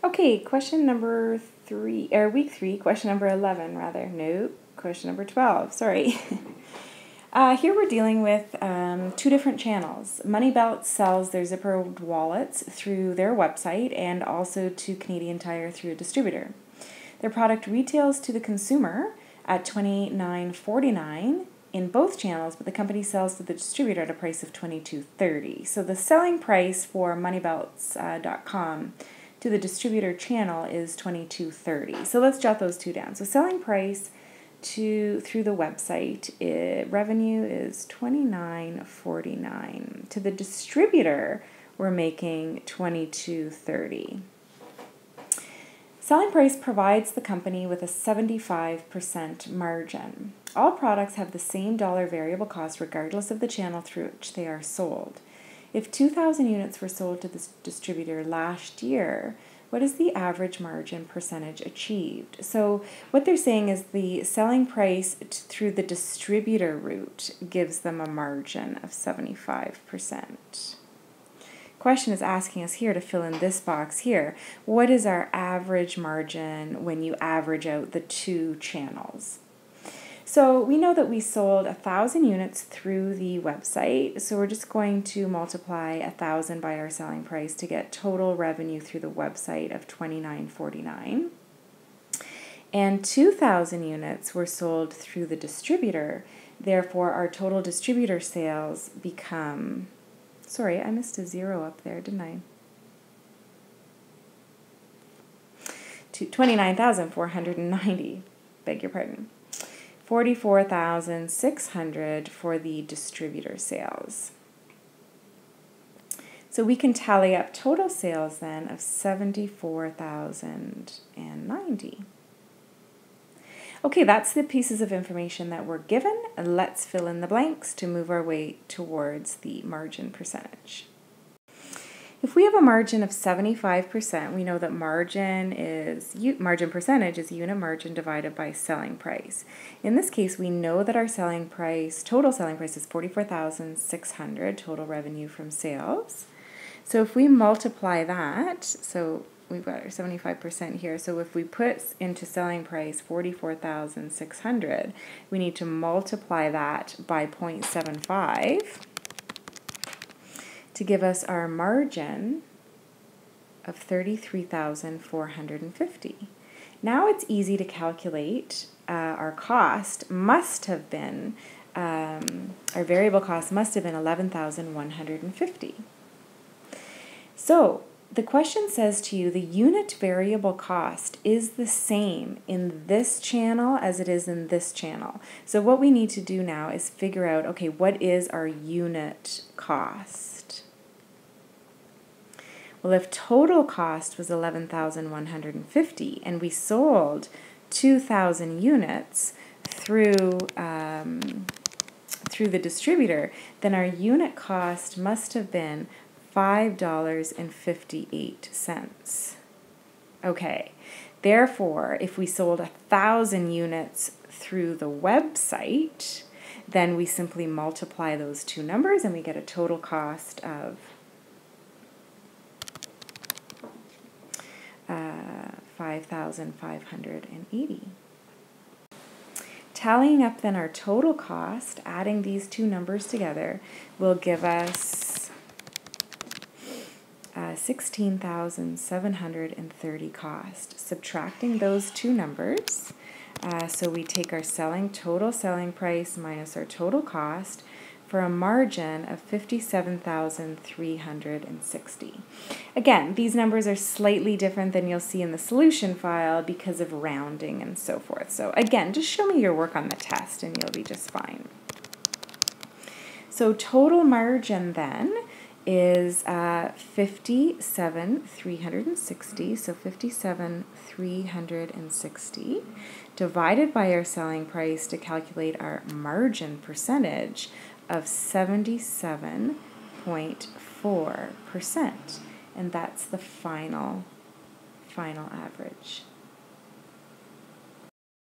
Okay, question number 3, or week 3, question number 11, rather. No, question number 12, sorry. Here we're dealing with 2 different channels. Money Belt sells their zippered wallets through their website and also to Canadian Tire through a distributor. Their product retails to the consumer at $29.49 in both channels, but the company sells to the distributor at a price of $22.30. So the selling price for moneybelts.com to the distributor channel is $22.30. So let's jot those two down. So selling price through the website, revenue is $29.49. To the distributor, we're making $22.30. Selling price provides the company with a 75% margin. All products have the same dollar variable cost regardless of the channel through which they are sold. If 2,000 units were sold to this distributor last year, what is the average margin percentage achieved? So what they're saying is the selling price through the distributor route gives them a margin of 75%. Question is asking us here to fill in this box here. What is our average margin when you average out the 2 channels? So we know that we sold 1,000 units through the website, so we're just going to multiply 1,000 by our selling price to get total revenue through the website of $29.49. And 2,000 units were sold through the distributor, therefore our total distributor sales become, sorry, I missed a 0 up there, didn't I? 29,490, beg your pardon. 44,600 for the distributor sales. So we can tally up total sales then of 74,090. Okay, that's the pieces of information that we're given. Let's fill in the blanks to move our way towards the margin percentage. If we have a margin of 75%, we know that margin percentage is unit margin divided by selling price. In this case, we know that our total selling price is $44,600, total revenue from sales. So if we multiply that, so we've got our 75% here, so if we put into selling price $44,600, we need to multiply that by 0.75. to give us our margin of 33,450. Now it's easy to calculate our cost must have been, our variable cost must have been 11,150. So the question says to you the unit variable cost is the same in this channel as it is in this channel. So what we need to do now is figure out, okay, what is our unit cost? Well, if total cost was 11,150 and we sold 2,000 units through the distributor, then our unit cost must have been $5.58. Okay, therefore, if we sold 1,000 units through the website, then we simply multiply those two numbers and we get a total cost of $5,580. Tallying up then our total cost, adding these two numbers together, will give us 16,730 cost. Subtracting those two numbers, so we take our total selling price minus our total cost for a margin of 57,360. Again, these numbers are slightly different than you'll see in the solution file because of rounding and so forth. So again, just show me your work on the test and you'll be just fine. So total margin then is 57,360, so 57,360 divided by our selling price to calculate our margin percentage of 77.4%, and that's the final average.